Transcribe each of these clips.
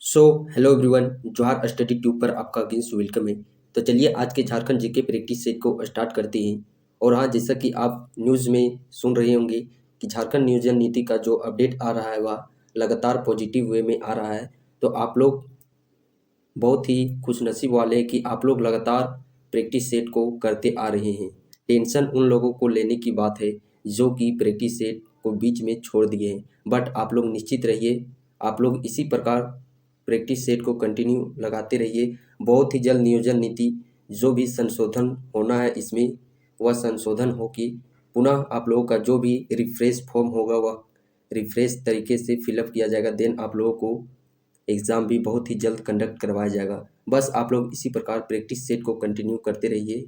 So hello everyone, जोहार study tube पर आपका अगेन वेलकम है। तो चलिए आज के झारखंड जीके प्रैक्टिस सेट को स्टार्ट करते हैं। और हाँ, जैसा कि आप न्यूज़ में सुन रहे होंगे कि झारखंड नियोजन नीति का जो अपडेट आ रहा है वह लगातार पॉजिटिव वे में आ रहा है। तो आप लोग बहुत ही खुशनसीब वाले हैं कि आप लोग लगातार प्रैक्टिस सेट को करते आ रहे हैं। टेंशन उन लोगों को लेने की बात है जो कि प्रैक्टिस सेट को बीच में छोड़ दिए हैं, बट आप लोग निश्चित रहिए, आप लोग इसी प्रकार प्रैक्टिस सेट को कंटिन्यू लगाते रहिए। बहुत ही जल्द नियोजन नीति जो भी संशोधन होना है इसमें वह संशोधन हो कि पुनः आप लोगों का जो भी रिफ्रेश फॉर्म होगा वह रिफ्रेश तरीके से फिलअप किया जाएगा। देन आप लोगों को एग्ज़ाम भी बहुत ही जल्द कंडक्ट करवाया जाएगा। बस आप लोग इसी प्रकार प्रैक्टिस सेट को कंटिन्यू करते रहिए।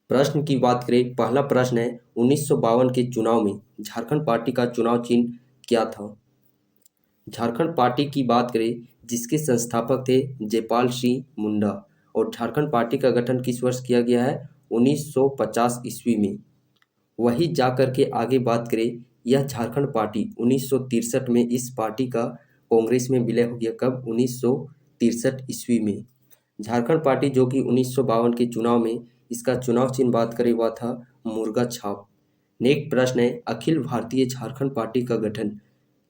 प्रश्न की बात करें, पहला प्रश्न है 1952 के चुनाव में झारखंड पार्टी का चुनाव चिन्ह क्या था? झारखंड पार्टी की बात करें जिसके संस्थापक थे जयपाल सिंह मुंडा, और झारखंड पार्टी का गठन किस वर्ष किया गया है? 1950 ईस्वी में। वही जाकर के आगे बात करें, यह झारखंड पार्टी 1963 में इस पार्टी का कांग्रेस में विलय हो गया। कब? 1963 ईस्वी में। झारखंड पार्टी जो कि 1952 के चुनाव में इसका चुनाव चिन्ह बात करें वह था मुर्गा छाप। नेक्स्ट प्रश्न है, अखिल भारतीय झारखंड पार्टी का गठन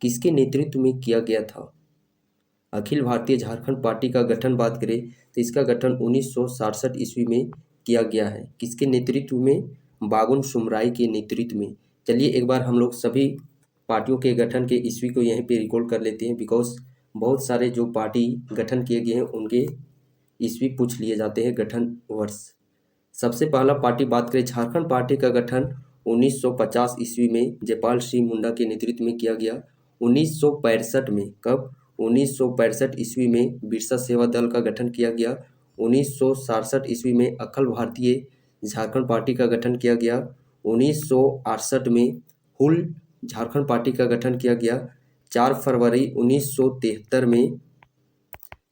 किसके नेतृत्व में किया गया था? अखिल भारतीय झारखंड पार्टी का गठन बात करें तो इसका गठन 1967 ईस्वी में किया गया है। किसके नेतृत्व में? बागुन सुमराई के नेतृत्व में। चलिए एक बार हम लोग सभी पार्टियों के गठन के ईस्वी को यहीं पे रिकॉर्ड कर लेते हैं, बिकॉज बहुत सारे जो पार्टी गठन किए गए हैं उनके ईस्वी पूछ लिए जाते हैं, गठन वर्ष। सबसे पहला पार्टी बात करें, झारखंड पार्टी का गठन 1950 ईस्वी में जयपाल सिंह मुंडा के नेतृत्व में किया गया। 1965 में, कब? 1965 ईस्वी में बिरसा सेवा दल का गठन किया गया। 1967 ईस्वी में अखिल भारतीय झारखंड पार्टी का गठन किया गया। 1968 में हुल झारखंड पार्टी का गठन किया गया। 4 फरवरी 1973 में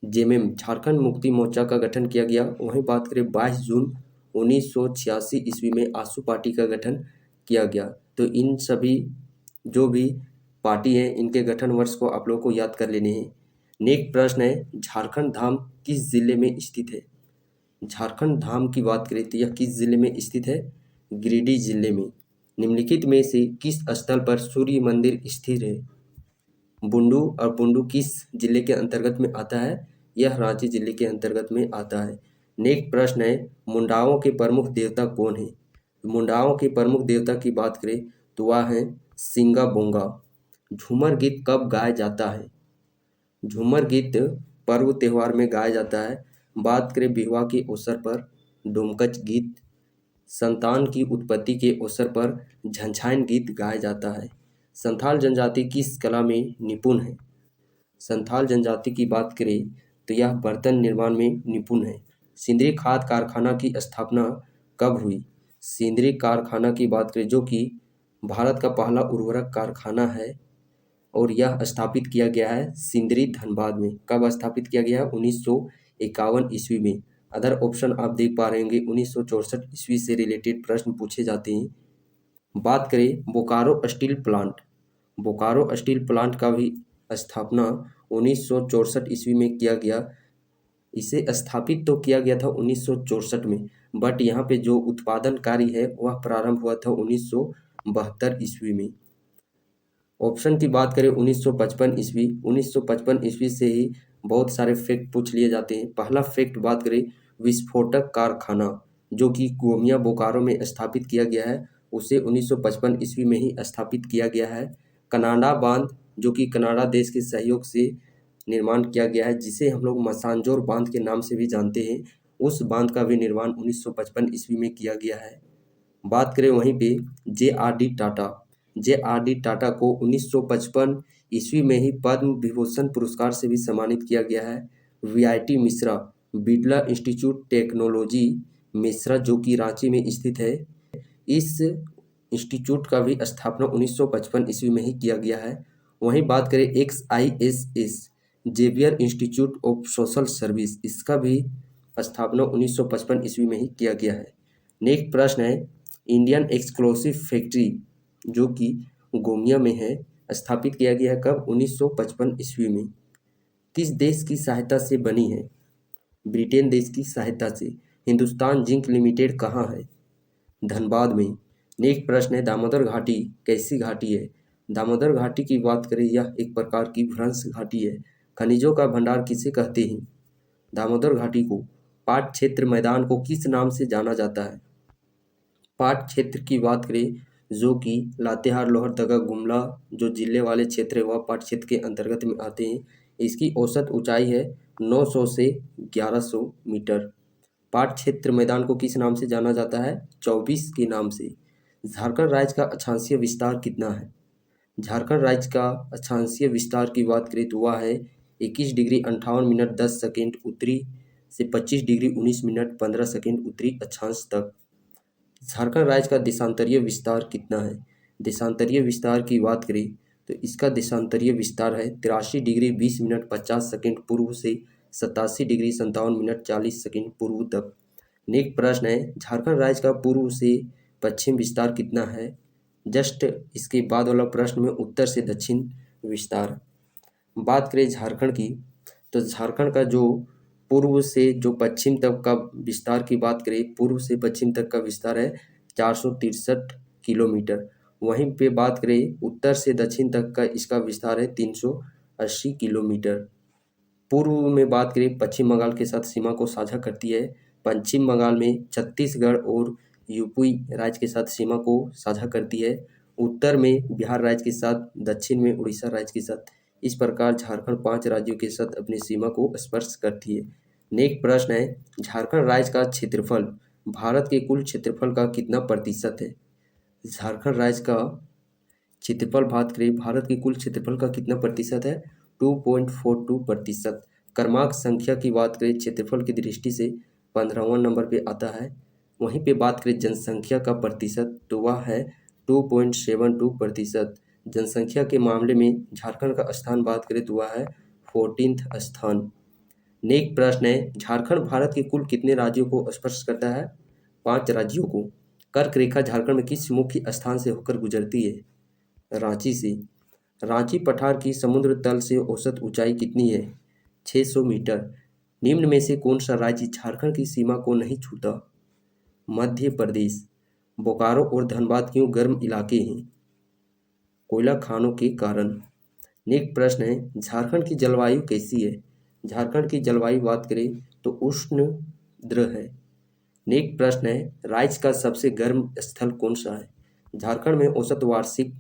जेएमएम झारखंड मुक्ति मोर्चा का गठन किया गया। वहीं बात करें 22 जून 1986 ईस्वी में आसू पार्टी का गठन किया गया। तो इन सभी जो भी पार्टी हैं इनके गठन वर्ष को आप लोगों को याद कर लेने हैं। नेक्स्ट प्रश्न है, झारखंड धाम किस जिले में स्थित है? झारखंड धाम की बात करें तो यह किस जिले में स्थित है? गिरिडीह जिले में। निम्नलिखित में से किस स्थल पर सूर्य मंदिर स्थित है? बुंडू, और बुंडू किस जिले के अंतर्गत में आता है? यह रांची जिले के अंतर्गत में आता है। नेक्स्ट प्रश्न है, मुंडाओं के प्रमुख देवता कौन है? मुंडाओं के प्रमुख देवता की बात करें तो वह है सिंगा बोंगा। झूमर गीत कब गाया जाता है? झूमर गीत पर्व त्योहार में गाया जाता है। बात करें विवाह के अवसर पर डोमकच गीत, संतान की उत्पत्ति के अवसर पर झंझाइन गीत गाया जाता है। संथाल जनजाति किस कला में निपुण है? संथाल जनजाति की बात करें तो यह बर्तन निर्माण में निपुण है। सिंदरी खाद कारखाना की स्थापना कब हुई? सिंदरी कारखाना की बात करें जो कि भारत का पहला उर्वरक कारखाना है और यह स्थापित किया गया है सिंदरी धनबाद में। कब स्थापित किया गया है? 1951 ईस्वी में। अदर ऑप्शन आप देख पा रहे होंगे 1964 ईस्वी से रिलेटेड प्रश्न पूछे जाते हैं। बात करें Bokaro steel plant, Bokaro steel plant का भी स्थापना 1964 ईस्वी में किया गया। इसे स्थापित तो किया गया था 1964 में, बट यहाँ पे जो उत्पादन कार्य है वह प्रारंभ हुआ था 1972 ईस्वी में। ऑप्शन की बात करें 1955 ईस्वी, 1955 ईस्वी से ही बहुत सारे फैक्ट पूछ लिए जाते हैं। पहला फैक्ट बात करें, विस्फोटक कारखाना जो कि गोमिया बोकारो में स्थापित किया गया है उसे 1955 ईस्वी में ही स्थापित किया गया है। कनाडा बांध जो कि कनाडा देश के सहयोग से निर्माण किया गया है, जिसे हम लोग मसांजोर बांध के नाम से भी जानते हैं, उस बांध का भी निर्माण 1955 ईस्वी में किया गया है। बात करें वहीं पे जे.आर.डी. टाटा, जे.आर.डी. टाटा को 1955 ईस्वी में ही पद्म विभूषण पुरस्कार से भी सम्मानित किया गया है। वी.आई.टी. मिश्रा, बिड़ला इंस्टीट्यूट टेक्नोलॉजी मिश्रा जो कि रांची में स्थित है, इस इंस्टीट्यूट का भी स्थापना 1955 ईस्वी में ही किया गया है। वहीं बात करें XISS Xavier Institute of Social Service, इसका भी स्थापना 1955 ईस्वी में ही किया गया है। नेक्स्ट प्रश्न है, इंडियन एक्सक्लूसिव फैक्ट्री जो कि गोमिया में है स्थापित किया गया है कब? 1955 ईस्वी में। किस देश की सहायता से बनी है? ब्रिटेन देश की सहायता से। हिंदुस्तान जिंक लिमिटेड कहाँ है? धनबाद में। नेक्स्ट प्रश्न है, दामोदर घाटी कैसी घाटी है? दामोदर घाटी की बात करें, यह एक प्रकार की भ्रंश घाटी है। खनिजों का भंडार किसे कहते हैं? दामोदर घाटी को। पाट क्षेत्र मैदान को किस नाम से जाना जाता है? पाट क्षेत्र की बात करें, जो कि लातेहार, लोहरदगा, गुमला जो जिले वाले क्षेत्र है वह पाट क्षेत्र के अंतर्गत में आते हैं। इसकी औसत ऊंचाई है 900 से 1100 मीटर। पाट क्षेत्र मैदान को किस नाम से जाना जाता है? 24 के नाम से। झारखंड राज्य का अक्षांशीय विस्तार कितना है? झारखंड राज्य का अक्षांशीय विस्तार की बात करें तो वह है 21 डिग्री 58 मिनट 10 सेकेंड उत्तरी से 25 डिग्री 19 मिनट 15 सेकेंड उत्तरी अक्षांश तक। झारखंड राज्य का देशांतरीय विस्तार कितना है? देशांतरीय विस्तार की बात करें तो इसका देशांतरीय विस्तार है 83 डिग्री 20 मिनट 50 सेकेंड पूर्व से 87 डिग्री 57 मिनट 40 सेकेंड पूर्व तक। नेक्स्ट प्रश्न है, झारखंड राज्य का पूर्व से पश्चिम विस्तार कितना है? जस्ट इसके बाद वाला प्रश्न में उत्तर से दक्षिण विस्तार। बात करें झारखंड की, तो झारखंड का जो पूर्व से जो पश्चिम तक का विस्तार की बात करें, पूर्व से पश्चिम तक का विस्तार है 463 किलोमीटर। वहीं पे बात करें उत्तर से दक्षिण तक का इसका विस्तार है 380 किलोमीटर। पूर्व में बात करें, पश्चिम बंगाल के साथ सीमा को साझा करती है। पश्चिम बंगाल में छत्तीसगढ़ और यूपी राज्य के साथ सीमा को साझा करती है। उत्तर में बिहार राज्य के साथ, दक्षिण में उड़ीसा राज्य के साथ। इस प्रकार झारखंड 5 राज्यों के साथ अपनी सीमा को स्पर्श करती है। नेक्स्ट प्रश्न है, झारखंड राज्य का क्षेत्रफल भारत के कुल क्षेत्रफल का कितना प्रतिशत है? झारखंड राज्य का क्षेत्रफल बात करें, भारत के कुल क्षेत्रफल का कितना प्रतिशत है? 2.42%। क्रमांक संख्या की बात करें, क्षेत्रफल की दृष्टि से 15वां नंबर पे आता है। वहीं पे बात करें जनसंख्या का प्रतिशत तो वह है 2.72%। जनसंख्या के मामले में झारखंड का स्थान बात करें तो वह है 14th स्थान। नेक्स्ट प्रश्न है, झारखंड भारत के कुल कितने राज्यों को स्पर्श करता है? 5 राज्यों को। कर्क रेखा झारखंड में किस मुख्य स्थान से होकर गुजरती है? रांची से। रांची पठार की समुद्र तल से औसत ऊंचाई कितनी है? 600 मीटर। निम्न में से कौन सा राज्य झारखंड की सीमा को नहीं छूता? मध्य प्रदेश। बोकारो और धनबाद क्यों गर्म इलाके हैं? कोयला खानों के कारण। नेक्स्ट प्रश्न है, झारखंड की जलवायु कैसी है? झारखंड की जलवायु बात करें तो उष्ण द्र है। नेक्स्ट प्रश्न है, राज्य का सबसे गर्म स्थल कौन सा है? झारखंड में औसत वार्षिक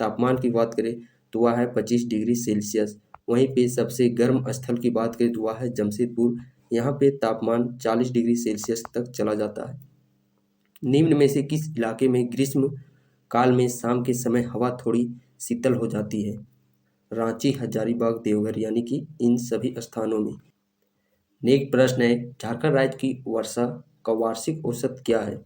तापमान की बात करें तो वह है 25 डिग्री सेल्सियस। वहीं पे सबसे गर्म स्थल की बात करें तो वह है जमशेदपुर। यहाँ पे तापमान 40 डिग्री सेल्सियस तक चला जाता है। निम्न में से किस इलाके में ग्रीष्म काल में शाम के समय हवा थोड़ी शीतल हो जाती है? रांची, हजारीबाग, देवघर, यानी कि इन सभी स्थानों में। नेक्स्ट प्रश्न है, झारखंड राज्य की वर्षा का वार्षिक औसत क्या है?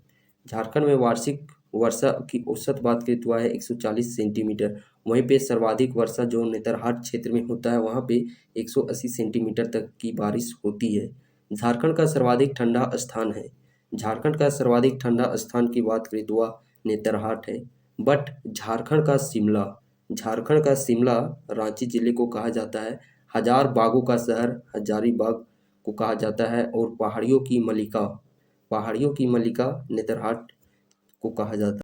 झारखंड में वार्षिक वर्षा की औसत बात करें तो वह है 140 सेंटीमीटर। वहीं पे सर्वाधिक वर्षा जो नेतरहाट क्षेत्र में होता है वहाँ पे 180 सेंटीमीटर तक की बारिश होती है। झारखंड का सर्वाधिक ठंडा स्थान है। झारखंड का सर्वाधिक ठंडा स्थान की बात करें तो वह नेतरहाट है। बट झारखंड का शिमला रांची जिले को कहा जाता है। हजार बागों का शहर हजारीबाग को कहा जाता है। और पहाड़ियों की मलिका नेतरहाट को कहा जाता है।